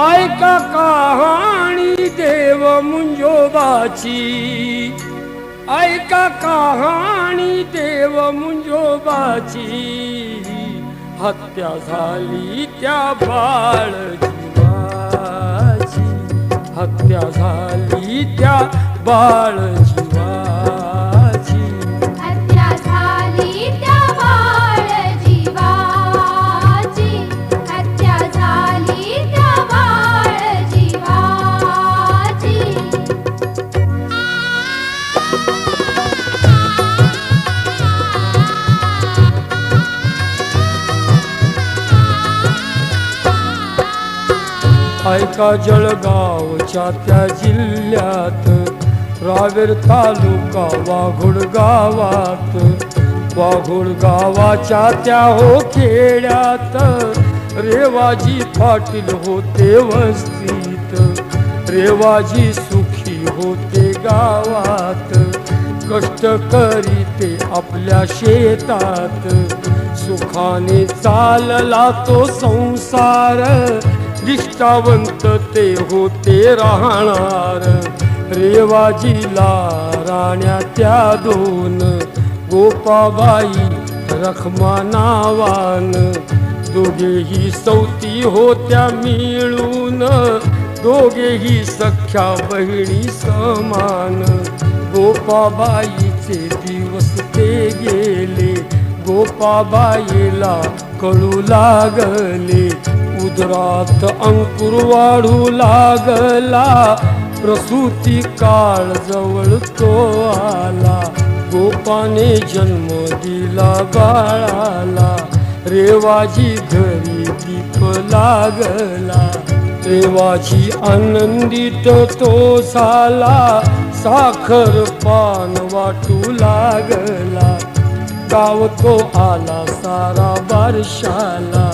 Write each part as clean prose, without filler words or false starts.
ऐका कहाणी देव मुंजोबाची, ऐका कहाणी देव मुंजोबाची। हत्या झाली त्या बाळ जीवाची, हत्या झाली त्या बाळ जीवाची, हत्या झाली त्या बाळ जीवाची, हत्या झाली त्या बाळ जीवाची। ऐका जळगावच्या त्या जिल्ह्यात रावेर तालुका वाघोड गावात, वाघोड गावाच्या त्या हो खेड्यात रेवाजी पाटील होते वस्तीत, रेवाजी सुखी होते गावात। कष्ट करीते आपल्या शेतात, सुखाने चालला तो संसार। निष्ठावंत ते होते राहणार, रेवाजीला राण्या त्या दोन, गोपाबाई रखमा नावान। दोघेही सौती होत्या मिळून, दोघेही सख्या बहिणी समान। गोपाबाईचे दिवस ते गेले, गोपाबाईला कळू लागले। उदरात अंकुर वाढू लागला, प्रसूती काळ जवळ तो आला। गोपाने जन्म दिला बाळाला, रेवाजी घरी दीप लागला। रेवाजी आनंदित तो झाला, साखर पान वाटू लागला। गाव तो आला सारा बारशाला,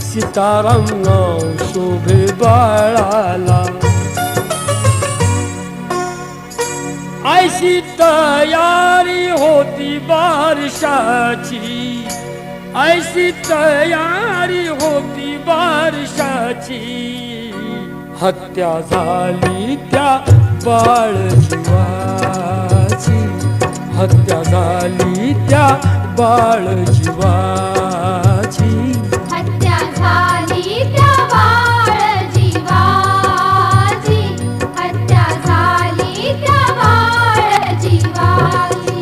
सीताराम नाव शोभे बाळाला। ऐशी तयारी होती बारशाची, ऐशी तयारी होती बारशाची। हत्या झाली त्या बाळ जीवाची, हत्या झाली त्या बाळ जीवाची, हत्या झाली त्या बाळ जीवाची, हत्या झाली त्या बाळ जीवाची।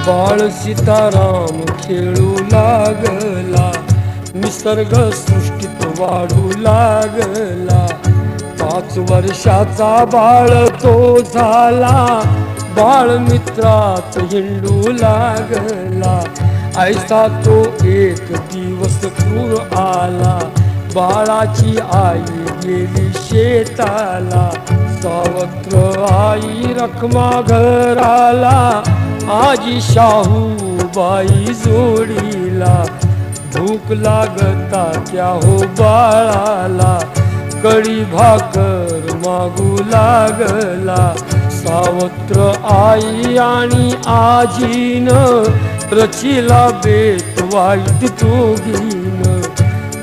बाळ सीताराम खेळू लागला, निसर्ग सृष्टीत वाढू लागला। 5 वर्षाचा बाळ तो झाला, बाळ मित्रात हिंडू लागला। ऐसा तो एक दिवस क्रूर आला, बाळाची आई गेली शेताला। सावत्र आई रखमा घराला, आजी शाहूबाई जोडीला। भूक लागता त्या हो बाळाला, कढी भाकर मागू लागला। सावत्र आई आणि आजीन रचिला बेत वाईट दोघीन।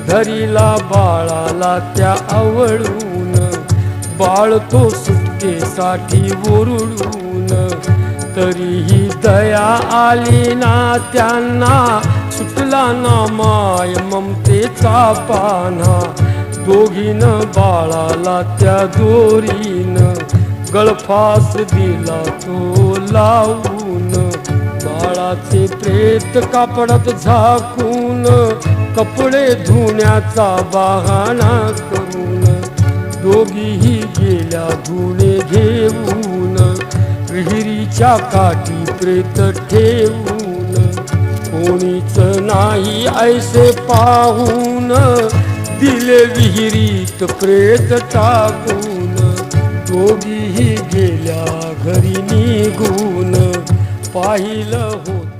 धरीला बाळाला त्या आवडून, बाळ तो सुटकेसाठी ओरडून। तरीही दया आली ना त्यांना, सुटला ना माय ममतेचा पाना। दोघीन बाळाला त्या दोरीन, गळफास दिला तो लावून। बाळाचे प्रेत कापडात झाकून, कपडे धुण्याचा बहाणा करून। दोघीही गेल्या धुणे घेऊन, विहिरीच्या काठी प्रेत ठेवून। कोणीच नाही ऐसे पाहून, दिले विहिरीत प्रेत टाकून। दोघीही गेल्या घरी निघून, पाहिलं होत